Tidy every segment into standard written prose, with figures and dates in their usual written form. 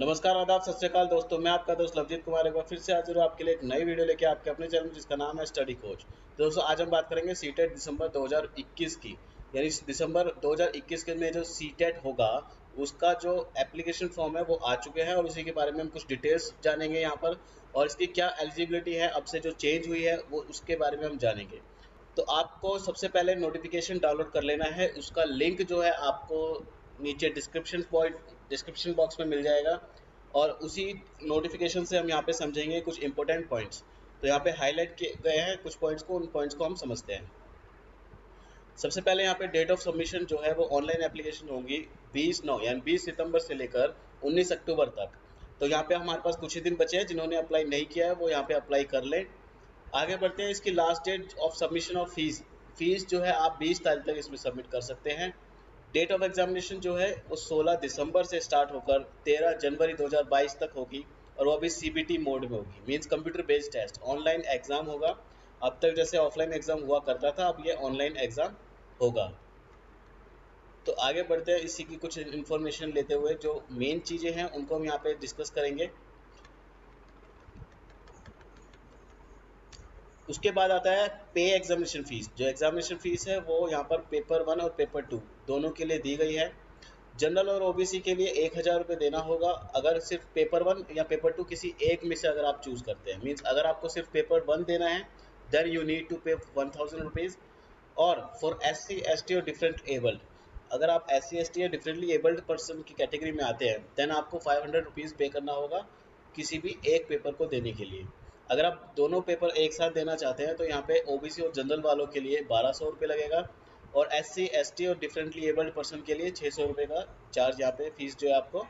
नमस्कार, आदाब, सत श्री अकाल दोस्तों। मैं आपका दोस्त लवजीत कुमार एक बार फिर से हाजिर हूँ आपके लिए एक नई वीडियो लेके आपके अपने चैनल जिसका नाम है स्टडी कोच। दोस्तों आज हम बात करेंगे सीटेट दिसंबर 2021 की, यानी दिसंबर 2021 के में जो सीटेट होगा उसका जो एप्लीकेशन फॉर्म है वो आ चुके हैं और उसी के बारे में हम कुछ डिटेल्स जानेंगे यहाँ पर, और इसकी क्या एलिजिबिलिटी है अब से जो चेंज हुई है वो उसके बारे में हम जानेंगे। तो आपको सबसे पहले नोटिफिकेशन डाउनलोड कर लेना है, उसका लिंक जो है आपको नीचे डिस्क्रिप्शन बॉक्स में मिल जाएगा, और उसी नोटिफिकेशन से हम यहाँ पे समझेंगे कुछ इंपॉर्टेंट पॉइंट्स। तो यहाँ पे हाईलाइट किए गए हैं कुछ पॉइंट्स को, उन पॉइंट्स को हम समझते हैं। सबसे पहले यहाँ पे डेट ऑफ सबमिशन जो है वो ऑनलाइन एप्लीकेशन होगी 20/9 यानी 20 सितंबर से लेकर 19 अक्टूबर तक। तो यहाँ पे हमारे पास कुछ ही दिन बचे हैं, जिन्होंने अप्लाई नहीं किया है वो यहाँ पे अप्लाई कर लें। आगे बढ़ते हैं। इसकी last date of submission of fees जो है आप 20 तारीख तक इसमें सबमिट कर सकते हैं। डेट ऑफ एग्जामिनेशन जो है वो 16 दिसंबर से स्टार्ट होकर 13 जनवरी 2022 तक होगी, और वो अभी सीबीटी मोड में होगी, means computer based test, online exam होगा। अब तक जैसे ऑफलाइन एग्जाम हुआ करता था, अब ये ऑनलाइन एग्जाम होगा। तो आगे बढ़ते हैं, इसी की कुछ इन्फॉर्मेशन लेते हुए जो मेन चीज़ें हैं उनको हम यहाँ पे डिस्कस करेंगे। उसके बाद आता है पे एग्जामिनेशन फीस। जो एग्जामिनेशन फीस है वो यहाँ पर पेपर 1 और पेपर 2 दोनों के लिए दी गई है। जनरल और ओबीसी के लिए 1000 रुपये देना होगा अगर सिर्फ पेपर 1 या पेपर 2 किसी एक में से अगर आप चूज करते हैं। मीन्स अगर आपको सिर्फ पेपर 1 देना है देन यू नीड टू पे 1000 रुपीज़। और फॉर SC ST और डिफरेंट एबल्ड, अगर आप SC ST या डिफरेंटली एबल्ड पर्सन की कैटेगरी में आते हैं देन आपको 500 रुपीज़ पे करना होगा किसी भी एक पेपर को देने के लिए। अगर आप दोनों पेपर एक साथ देना चाहते हैं तो यहाँ पे ओबीसी और जनरल वालों के लिए 1200 रुपये लगेगा, और SC ST और डिफरेंटली एबल्ड पर्सन के लिए 600 रुपये का चार्ज यहाँ पे फीस जो है आपको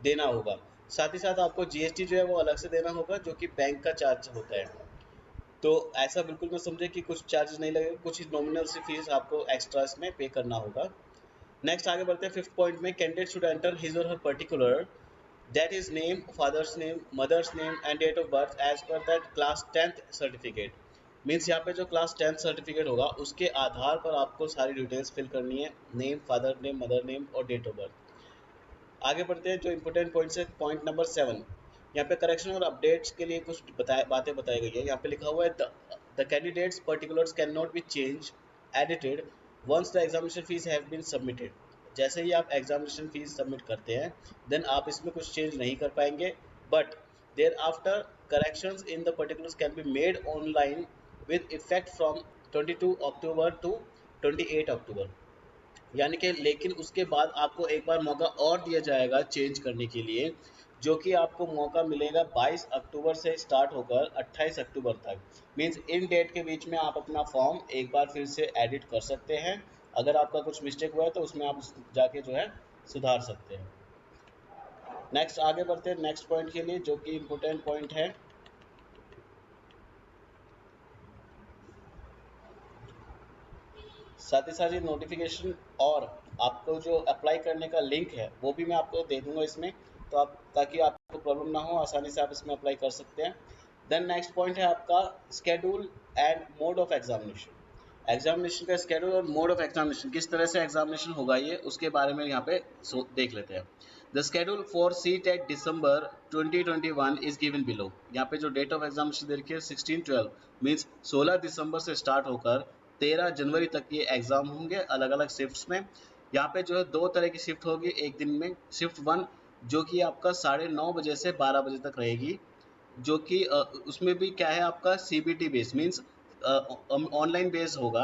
देना होगा। साथ ही साथ आपको GST जो है वो अलग से देना होगा, जो कि बैंक का चार्ज होता है। तो ऐसा बिल्कुल ना समझे कि कुछ चार्जेस नहीं लगेगा, कुछ ही नॉमिनल सी फीस आपको एक्स्ट्रा इसमें पे करना होगा। नेक्स्ट आगे बढ़ते हैं। फिफ्थ पॉइंट में कैंडिडेट शुड एंटर हिज और हर particular, that is name, father's name, mother's name and date of birth as per that class 10th certificate. Means यहाँ पे जो क्लास 10th सर्टिफिकेट होगा उसके आधार पर आपको सारी डिटेल्स फिल करनी है, name, father name, mother name और डेट ऑफ बर्थ। आगे बढ़ते हैं। जो इंपॉर्टेंट पॉइंट्स है, पॉइंट नंबर 7, यहाँ पे करेक्शन और अपडेट्स के लिए कुछ बातें बताई गई है। यहाँ पे लिखा हुआ है the candidate's particulars can not be change edited once the examination fees have been submitted. जैसे ही आप एग्जामिनेशन फीस सबमिट करते हैं देन आप इसमें कुछ चेंज नहीं कर पाएंगे, but thereafter corrections in the particulars can be made online with effect from 22 October to 28 October. यानी कि लेकिन उसके बाद आपको एक बार मौका और दिया जाएगा चेंज करने के लिए, जो कि आपको मौका मिलेगा 22 अक्टूबर से स्टार्ट होकर 28 अक्टूबर तक। मींस इन डेट के बीच में आप अपना फॉर्म एक बार फिर से एडिट कर सकते हैं। अगर आपका कुछ मिस्टेक हुआ है तो उसमें आप जाके जो है सुधार सकते हैं। नेक्स्ट आगे बढ़ते हैं नेक्स्ट पॉइंट के लिए, जो कि इम्पोर्टेंट पॉइंट है। साथ ही साथ ये नोटिफिकेशन और आपको जो अप्लाई करने का लिंक है वो भी मैं आपको दे दूंगा इसमें, तो आप ताकि आपको प्रॉब्लम ना हो, आसानी से आप इसमें अप्लाई कर सकते हैं। देन नेक्स्ट पॉइंट है आपका schedule and mode of examination. Examination का स्केड्यूल और मोड ऑफ एग्जामिनेशन, किस तरह से एग्जामिनेशन होगा ये उसके बारे में यहाँ पे देख लेते हैं। The schedule for CTET December 2021 is given below. यहाँ पे जो डेट ऑफ एग्जामिनेशन दे रखी है 16/12 मीन्स 16 दिसंबर से स्टार्ट होकर 13 जनवरी तक ये एग्जाम होंगे अलग अलग शिफ्ट्स में। यहाँ पे जो है दो तरह की शिफ्ट होगी एक दिन में। शिफ्ट 1 जो कि आपका 9:30 बजे से 12 बजे तक रहेगी, जो कि उसमें भी क्या है आपका CBT base means online base होगा।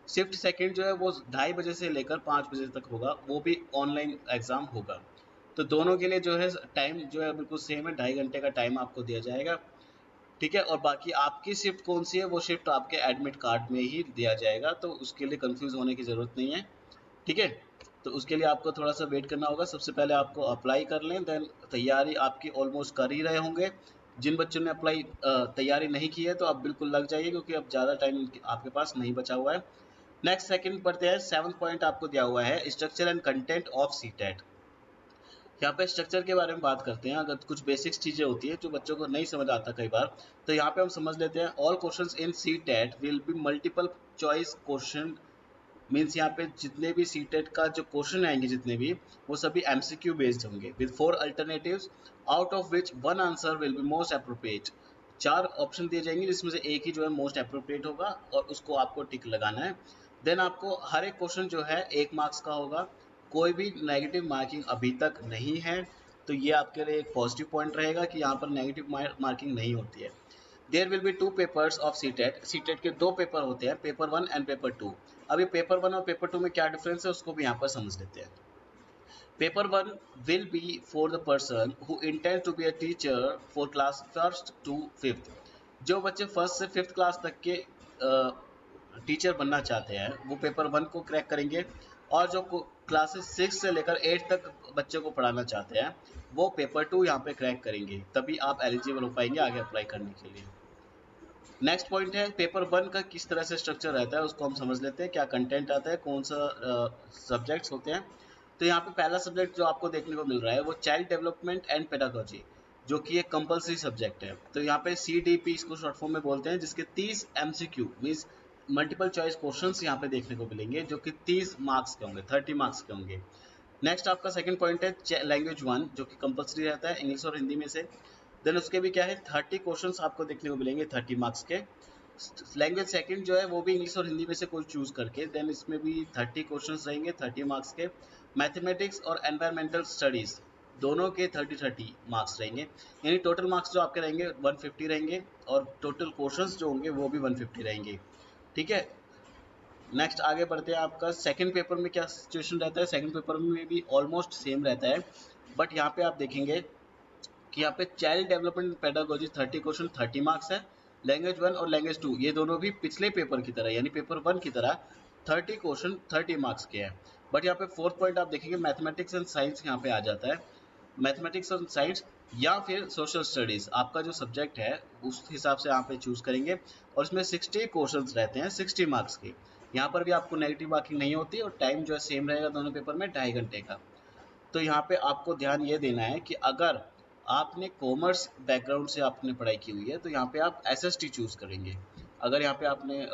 शिफ्ट सेकंड जो है वो 2:30 बजे से लेकर 5 बजे तक होगा, वो भी ऑनलाइन एग्जाम होगा। तो दोनों के लिए जो है टाइम जो है बिल्कुल सेम है, 2.5 घंटे का टाइम आपको दिया जाएगा। ठीक है, और बाकी आपकी शिफ्ट कौन सी है वो शिफ्ट आपके एडमिट कार्ड में ही दिया जाएगा, तो उसके लिए कंफ्यूज होने की ज़रूरत नहीं है। ठीक है, तो उसके लिए आपको थोड़ा सा वेट करना होगा। सबसे पहले आपको अप्लाई कर लें, देन तैयारी आपकी ऑलमोस्ट कर ही रहे होंगे। जिन बच्चों ने अप्लाई तैयारी नहीं की है तो आप बिल्कुल लग जाइए, क्योंकि अब ज़्यादा टाइम आपके पास नहीं बचा हुआ है। नेक्स्ट सेकंड पढ़ते हैं। 7th पॉइंट आपको दिया हुआ है structure and content of CTET। यहाँ पे स्ट्रक्चर के बारे में बात करते हैं। अगर कुछ बेसिक्स चीज़ें होती है जो बच्चों को नहीं समझ आता कई बार, तो यहाँ पे हम समझ लेते हैं। All questions in CTET will be multiple choice question means यहाँ पे जितने भी सीटेट का जो क्वेश्चन आएंगे जितने भी, वो सभी एमसीक्यू बेस्ड होंगे with 4 alternatives out of which one answer will be most appropriate. 4 option दिए जाएंगे जिसमें से एक ही जो है मोस्ट अप्रोप्रिएट होगा और उसको आपको टिक लगाना है। देन आपको हर एक क्वेश्चन जो है 1 मार्क्स का होगा, कोई भी नेगेटिव मार्किंग अभी तक नहीं है, तो ये आपके लिए एक पॉजिटिव पॉइंट रहेगा कि यहाँ पर नेगेटिव मार्किंग नहीं होती है। There will be 2 papers of CTET, CTET के 2 पेपर होते हैं, पेपर 1 एंड पेपर 2। अभी पेपर 1 और पेपर 2 में क्या डिफरेंस है उसको भी यहाँ पर समझ लेते हैं। Paper 1 will be for the person who intend to be a teacher for class 1st to 5th। जो बच्चे 1st से 5th क्लास तक के टीचर बनना चाहते हैं वो पेपर 1 को क्रैक करेंगे, और जो क्लासेस 6 से लेकर 8 तक बच्चों को पढ़ाना चाहते हैं वो पेपर 2 यहाँ पे क्रैक करेंगे, तभी आप एलिजिबल हो पाएंगे आगे अप्लाई करने के लिए। नेक्स्ट पॉइंट है पेपर 1 का किस तरह से स्ट्रक्चर रहता है उसको हम समझ लेते हैं, क्या कंटेंट आता है, कौन सा सब्जेक्ट्स होते हैं। तो यहाँ पे पहला सब्जेक्ट जो आपको देखने को मिल रहा है वो चाइल्ड डेवलपमेंट एंड पेडागोजी, जो कि एक कंपलसरी सब्जेक्ट है। तो यहाँ पे CDP इसको शॉर्ट फॉर्म में बोलते हैं, जिसके 30 MCQ means multiple choice questions यहाँ पे देखने को मिलेंगे, जो कि 30 मार्क्स के होंगे, 30 मार्क्स के होंगे। नेक्स्ट आपका सेकंड पॉइंट है लैंग्वेज 1, जो कि कंपलसरी रहता है इंग्लिश और हिंदी में से। देन उसके भी क्या है 30 क्वेश्चंस आपको देखने को मिलेंगे 30 मार्क्स के। लैंग्वेज सेकंड जो है वो भी इंग्लिश और हिंदी में से कोई चूज करके, देन इसमें भी 30 क्वेश्चंस रहेंगे 30 मार्क्स के। मैथमेटिक्स और एनवायरमेंटल स्टडीज दोनों के 30 मार्क्स रहेंगे, यानी टोटल मार्क्स जो आपके रहेंगे 150 रहेंगे, और टोटल क्वेश्चंस जो होंगे वो भी 150 रहेंगे। ठीक है, नेक्स्ट आगे बढ़ते हैं। आपका सेकंड पेपर में क्या सिचुएशन रहता है, सेकंड पेपर में भी ऑलमोस्ट सेम रहता है, बट यहाँ पे आप देखेंगे कि यहाँ पे child development pedagogy 30 question 30 marks है। लैंग्वेज 1 और लैंग्वेज 2 ये दोनों भी पिछले पेपर की तरह यानी पेपर 1 की तरह 30 क्वेश्चन 30 मार्क्स के हैं। बट यहाँ पे फोर्थ पॉइंट आप देखेंगे मैथमेटिक्स एंड साइंस यहाँ पे आ जाता है। मैथमेटिक्स और साइंस या फिर सोशल स्टडीज आपका जो सब्जेक्ट है उस हिसाब से यहाँ पे चूज करेंगे, और इसमें 60 क्वेश्चंस रहते हैं 60 मार्क्स के। यहाँ पर भी आपको नेगेटिव मार्किंग नहीं होती, और टाइम जो है सेम रहेगा दोनों पेपर में 2.5 घंटे का। तो यहाँ पे आपको ध्यान ये देना है कि अगर आपने कॉमर्स बैकग्राउंड से आपने पढ़ाई की हुई है तो यहाँ पे आप SST चूज करेंगे। अगर यहाँ पे आपने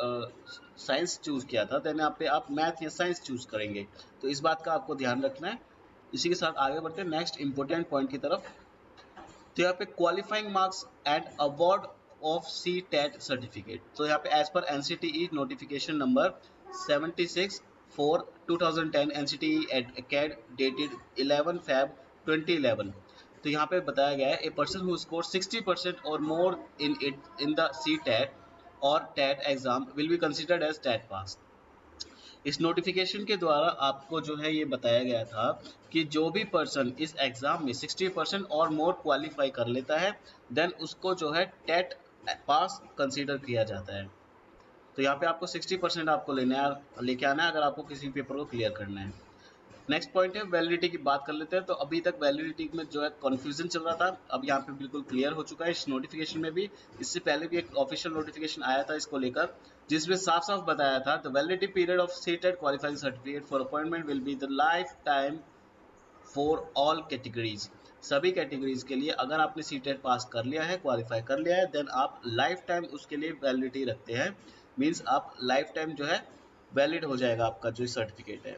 साइंस चूज किया था तो यहाँ पे आप मैथ या साइंस चूज करेंगे, तो इस बात का आपको ध्यान रखना है। इसी के साथ आगे बढ़ते हैं नेक्स्ट इंपॉर्टेंट पॉइंट की तरफ। तो यहाँ पे qualifying marks and award of CTET certificate. तो यहाँ पे as per NCTE notification number 76 for 2010 NCTE CAD dated 11 Feb 2011। तो यहाँ पे बताया गया है ए पर्सन हु स्कोर 60% और मोर इन द CTET और TET exam will be considered as TET pass. इस नोटिफिकेशन के द्वारा आपको जो है ये बताया गया था कि जो भी पर्सन इस एग्जाम में 60% और मोर क्वालिफाई कर लेता है देन उसको जो है टेट पास कंसीडर किया जाता है। तो यहाँ पे आपको 60% आपको लेके आना है अगर आपको किसी पेपर को क्लियर करना है। नेक्स्ट पॉइंट है वैलिडिटी की बात कर लेते हैं। तो अभी तक वैलिडिटी में जो है कन्फ्यूजन चल रहा था, अब यहाँ पे बिल्कुल क्लियर हो चुका है इस नोटिफिकेशन में भी। इससे पहले भी एक ऑफिशियल नोटिफिकेशन आया था इसको लेकर, जिसमें साफ साफ बताया था the validity period of CTET qualifying certificate for appointment will be the life time for all categories. सभी कैटेगरीज के लिए अगर आपने सीटेट पास कर लिया है, क्वालिफाई कर लिया है, देन आप लाइफ टाइम उसके लिए वैलिडिटी रखते हैं। मीन्स आप लाइफ टाइम जो है वैलिड हो जाएगा आपका जो सर्टिफिकेट है।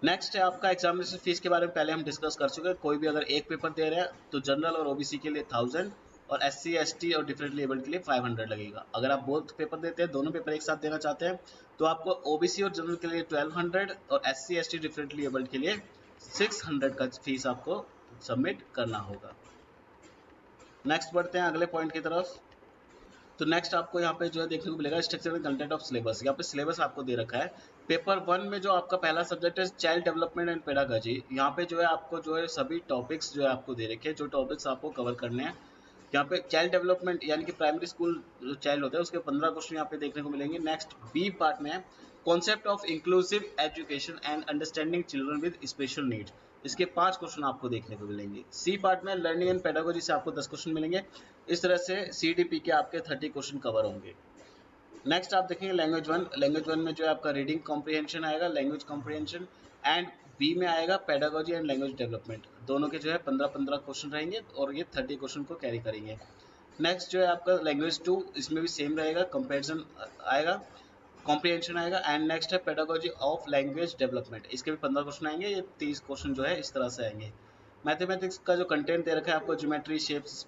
नेक्स्ट है आपका एग्जामिनेशन फीस के बारे में पहले हम डिस्कस कर चुके हैं। कोई भी अगर एक पेपर दे रहे हैं तो जनरल और OBC के लिए 1000 और SC ST और डिफरेंटली एबल्ड के लिए 500 लगेगा। अगर आप बोथ पेपर देते हैं, दोनों पेपर एक साथ देना चाहते हैं, तो आपको OBC और जनरल के लिए 1200 और SC ST डिफरेंटली एबल्ड के लिए 600 का फीस आपको सबमिट करना होगा। नेक्स्ट बढ़ते हैं अगले पॉइंट की तरफ। तो नेक्स्ट आपको यहाँ पे जो है देखने को मिलेगा structure and content of syllabus. यहाँ पे सिलेबस आपको दे रखा है। पेपर 1 में जो आपका पहला सब्जेक्ट है चाइल्ड डेवलपमेंट एंड पेडागोजी, यहाँ पे जो है आपको जो है सभी टॉपिक्स जो है आपको दे रखे हैं, जो टॉपिक्स आपको कवर करने हैं। यहाँ पे चाइल्ड डेवलपमेंट यानी कि प्राइमरी स्कूल जो चाइल्ड होता है उसके 15 क्वेश्चन यहाँ पे देखने को मिलेंगे। नेक्स्ट B पार्ट में है concept of inclusive education and understanding children with special needs, इसके 5 क्वेश्चन आपको देखने को मिलेंगे। C पार्ट में लर्निंग एंड पेडागोजी से आपको 10 क्वेश्चन मिलेंगे। इस तरह से CDP के आपके 30 क्वेश्चन कवर होंगे। नेक्स्ट आप देखेंगे लैंग्वेज 1। लैंग्वेज 1 में जो है आपका रीडिंग कॉम्प्रिहेंशन आएगा, लैंग्वेज कॉम्प्रिहेंशन, एंड B में आएगा पेडागोजी एंड लैंग्वेज डेवलपमेंट। दोनों के जो है 15-15 क्वेश्चन रहेंगे और ये 30 क्वेश्चन को कैरी करेंगे। नेक्स्ट जो है आपका लैंग्वेज 2, इसमें भी सेम रहेगा, कंपेरिजन आएगा। कॉम्प्रिहेंशन आएगा। एंड नेक्स्ट है पेडागोजी ऑफ लैंग्वेज डेवलपमेंट, इसके भी 15 क्वेश्चन आएंगे। ये 30 क्वेश्चन जो है इस तरह से आएंगे। मैथमेटिक्स का जो कंटेंट दे रखा है आपको, geometry, shapes,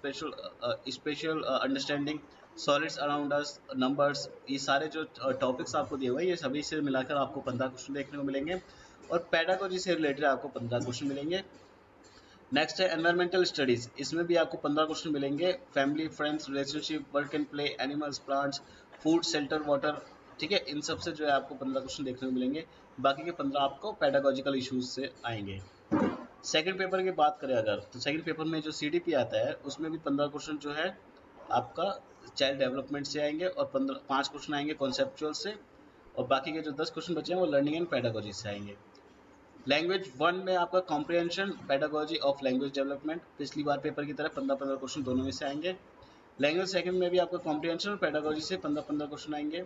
special understanding, solids around us, numbers, ये सारे जो टॉपिक्स आपको दिए हुए हैं, ये सभी से मिलाकर आपको 15 क्वेश्चन देखने को मिलेंगे। और पेडागोजी से रिलेटेड आपको 15 क्वेश्चन मिलेंगे। नेक्स्ट है एनवायरमेंटल स्टडीज, इसमें भी आपको 15 क्वेश्चन मिलेंगे। Family, friends, relationship, work and play, animals, plants, food, shelter, water, ठीक है, इन सब से जो है आपको 15 क्वेश्चन देखने को मिलेंगे। बाकी के 15 आपको पेडागोजिकल इश्यूज से आएंगे। सेकंड पेपर की बात करें अगर, तो सेकंड पेपर में जो CDP आता है उसमें भी 15 क्वेश्चन जो है आपका चाइल्ड डेवलपमेंट से आएंगे, और 5 क्वेश्चन आएंगे कॉन्सेप्चुअल से, और बाकी के जो 10 क्वेश्चन बचे हैं वो लर्निंग एंड पेडागोजी से आएंगे। लैंग्वेज 1 में आपका comprehension, pedagogy of language development, पिछली बार पेपर की तरह 15-15 क्वेश्चन दोनों में से आएंगे। लैंग्वेज सेकंड में भी आपका कॉम्प्रिहेंशन और पेडागोजी से 15-15 क्वेश्चन आएंगे।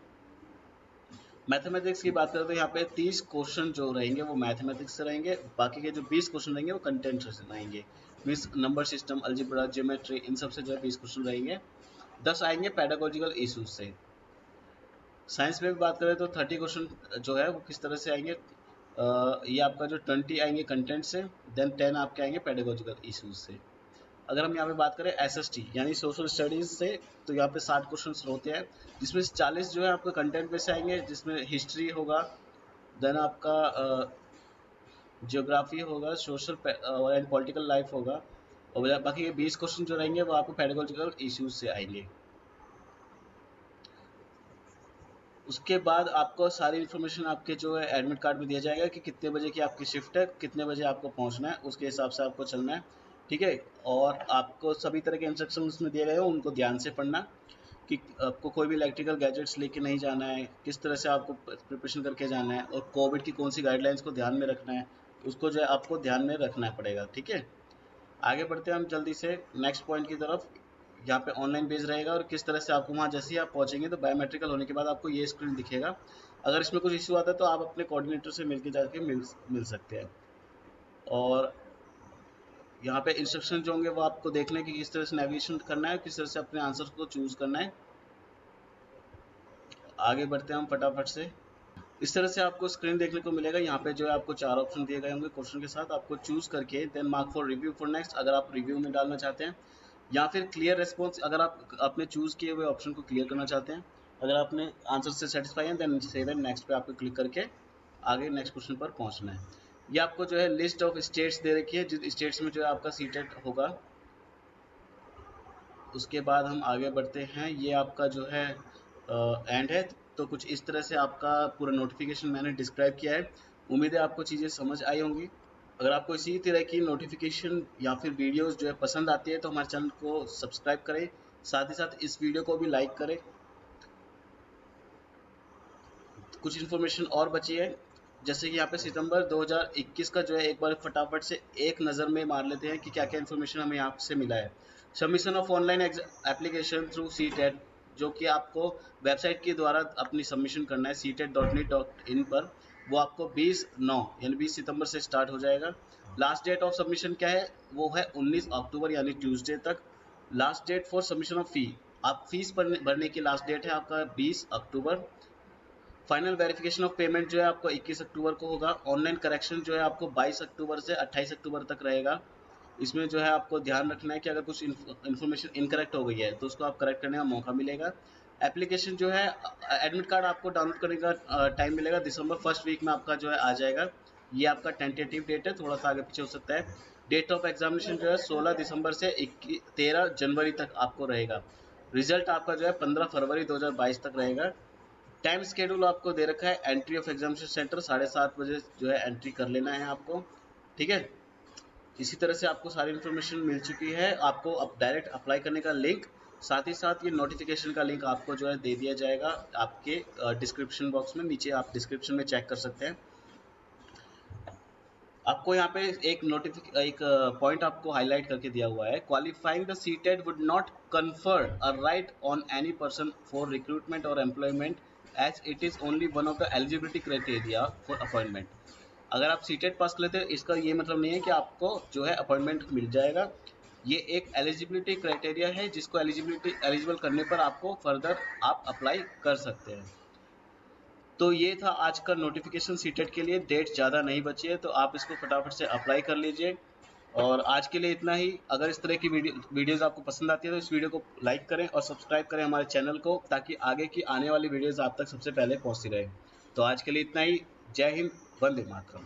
मैथमेटिक्स की बात करें तो यहाँ पे 30 क्वेश्चन जो रहेंगे वो मैथमेटिक्स से रहेंगे, बाकी के जो 20 क्वेश्चन रहेंगे वो कंटेंट से रहेंगे। Means number system, algebra, geometry, इन सब से जो है 20 क्वेश्चन रहेंगे। 10 आएंगे पेडागोजिकल इशूज से। साइंस में भी बात करें तो 30 क्वेश्चन जो है वो किस तरह से आएंगे, ये आपका जो 20 आएंगे कंटेंट से, देन 10 आपके आएंगे पेडागोजिकल इशूज से। अगर हम यहाँ पे बात करें SST यानी सोशल स्टडीज़ से, तो यहाँ पे 60 क्वेश्चन होते हैं, जिसमें 40 जो है आपका कंटेंट में से आएंगे, जिसमें हिस्ट्री होगा, देन आपका जियोग्राफी होगा, सोशल एंड पॉलिटिकल लाइफ होगा, और बाकी के 20 क्वेश्चन जो रहेंगे वो आपको पेडागोजिकल इश्यूज से आएंगे। उसके बाद आपको सारी इन्फॉर्मेशन आपके जो है एडमिट कार्ड में दिया जाएगा कि कितने बजे की आपकी शिफ्ट है, कितने बजे आपको पहुंचना है, उसके हिसाब से आपको चलना है, ठीक है। और आपको सभी तरह के इंस्ट्रक्शन उसमें दिए गए हैं, उनको ध्यान से पढ़ना, कि आपको कोई भी इलेक्ट्रिकल गैजेट्स लेके नहीं जाना है, किस तरह से आपको प्रिपरेशन करके जाना है, और कोविड की कौन सी गाइडलाइंस को ध्यान में रखना है, उसको जो है आपको ध्यान में रखना पड़ेगा, ठीक है। आगे बढ़ते हैं हम जल्दी से नेक्स्ट पॉइंट की तरफ। यहाँ पे ऑनलाइन बेस रहेगा, और किस तरह से आपको वहाँ जैसे ही आप पहुँचेंगे तो बायोमेट्रिकल होने के बाद आपको ये स्क्रीन दिखेगा। अगर इसमें कुछ इशू आता है तो आप अपने कोऑर्डिनेटर से मिल के जाके मिल सकते हैं। और यहाँ पे इंस्ट्रक्शन जो होंगे वो आपको देखना है कि किस तरह से नेविगेशन करना है, किस तरह से अपने आंसर को चूज करना है। आगे बढ़ते हैं हम फटाफट से। इस तरह से आपको स्क्रीन देखने को मिलेगा। यहाँ पे जो है आपको 4 ऑप्शन दिए गए होंगे क्वेश्चन के साथ, आपको चूज करके then mark for review for next, अगर आप रिव्यू में डालना चाहते हैं, या फिर क्लियर रिस्पॉन्स, अगर आप अपने चूज किए हुए ऑप्शन को क्लियर करना चाहते हैं। अगर आपने आंसर से सेटिस्फाई है देन सेव एंड नेक्स्ट पे आपको क्लिक करके आगे नेक्स्ट क्वेश्चन पर पहुंचना है। ये आपको जो है लिस्ट ऑफ स्टेट्स दे रखी है, जिन स्टेट्स में जो है आपका सीटेट होगा। उसके बाद हम आगे बढ़ते हैं। ये आपका जो है एंड है, तो कुछ इस तरह से आपका पूरा नोटिफिकेशन मैंने डिस्क्राइब किया है। उम्मीद है आपको चीज़ें समझ आई होंगी। अगर आपको इसी तरह की नोटिफिकेशन या फिर वीडियोस जो है पसंद आती है तो हमारे चैनल को सब्सक्राइब करें, साथ ही साथ इस वीडियो को भी लाइक करें। कुछ इन्फॉर्मेशन और बची है, जैसे कि यहाँ पे सितंबर 2021 का जो है एक बार फटाफट से एक नज़र में मार लेते हैं कि क्या क्या इन्फॉर्मेशन हमें यहाँ से मिला है। Submission of online application through CTET, जो कि आपको वेबसाइट के द्वारा अपनी सबमिशन करना है CTET.NIT.in पर, वो आपको 20/9 यानी 20 सितंबर से स्टार्ट हो जाएगा। लास्ट डेट ऑफ सबमिशन क्या है, वो है 19 अक्टूबर यानी ट्यूसडे तक। Last date for submission of fee, आप फीस भरने की लास्ट डेट है आपका 20 अक्टूबर। फाइनल वेरिफिकेशन ऑफ पेमेंट जो है आपको 21 अक्टूबर को होगा। ऑनलाइन करेक्शन जो है आपको 22 अक्टूबर से 28 अक्टूबर तक रहेगा। इसमें जो है आपको ध्यान रखना है कि अगर कुछ इन्फॉर्मेशन इनकरेक्ट हो गई है तो उसको आप करेक्ट करने का मौका मिलेगा। एप्लीकेशन जो है, एडमिट कार्ड आपको डाउनलोड करने का टाइम मिलेगा दिसंबर फर्स्ट वीक में आपका जो है आ जाएगा। ये आपका टेंटेटिव डेट है, थोड़ा सा आगे पीछे हो सकता है। डेट ऑफ एग्जामिनेशन जो है 16 दिसंबर से 13 जनवरी तक आपको रहेगा। रिजल्ट आपका जो है 15 फरवरी 2022 तक रहेगा। टाइम स्केड्यूल आपको दे रखा है। एंट्री ऑफ एग्जामिनेशन सेंटर 7:30 बजे जो है एंट्री कर लेना है आपको, ठीक है। इसी तरह से आपको सारी इन्फॉर्मेशन मिल चुकी है। आपको अब डायरेक्ट अप्लाई करने का लिंक, साथ ही साथ ये नोटिफिकेशन का लिंक आपको जो है दे दिया जाएगा आपके डिस्क्रिप्शन बॉक्स में, नीचे आप डिस्क्रिप्शन में चेक कर सकते हैं। आपको यहाँ पे एक पॉइंट आपको हाईलाइट करके दिया हुआ है, qualifying the CTET would not confer a right on any person for recruitment और employment as it is only one of the eligibility criteria for appointment. अगर आप सीटेट पास कर लेते हो इसका ये मतलब नहीं है कि आपको जो है अपॉइंटमेंट मिल जाएगा। ये एक एलिजिबिलिटी क्राइटेरिया है, जिसको एलिजिबल करने पर आपको फर्दर आप अप्लाई कर सकते हैं। तो ये था आज का नोटिफिकेशन सीटेट के लिए। डेट ज़्यादा नहीं बची है, तो आप इसको फटाफट से अप्लाई कर लीजिए। और आज के लिए इतना ही। अगर इस तरह की वीडियोज़ आपको पसंद आती है तो इस वीडियो को लाइक करें और सब्सक्राइब करें हमारे चैनल को, ताकि आगे की आने वाली वीडियोज़ आप तक सबसे पहले पहुंचती रहे। तो आज के लिए इतना ही। जय हिंद, वंदे मातरम।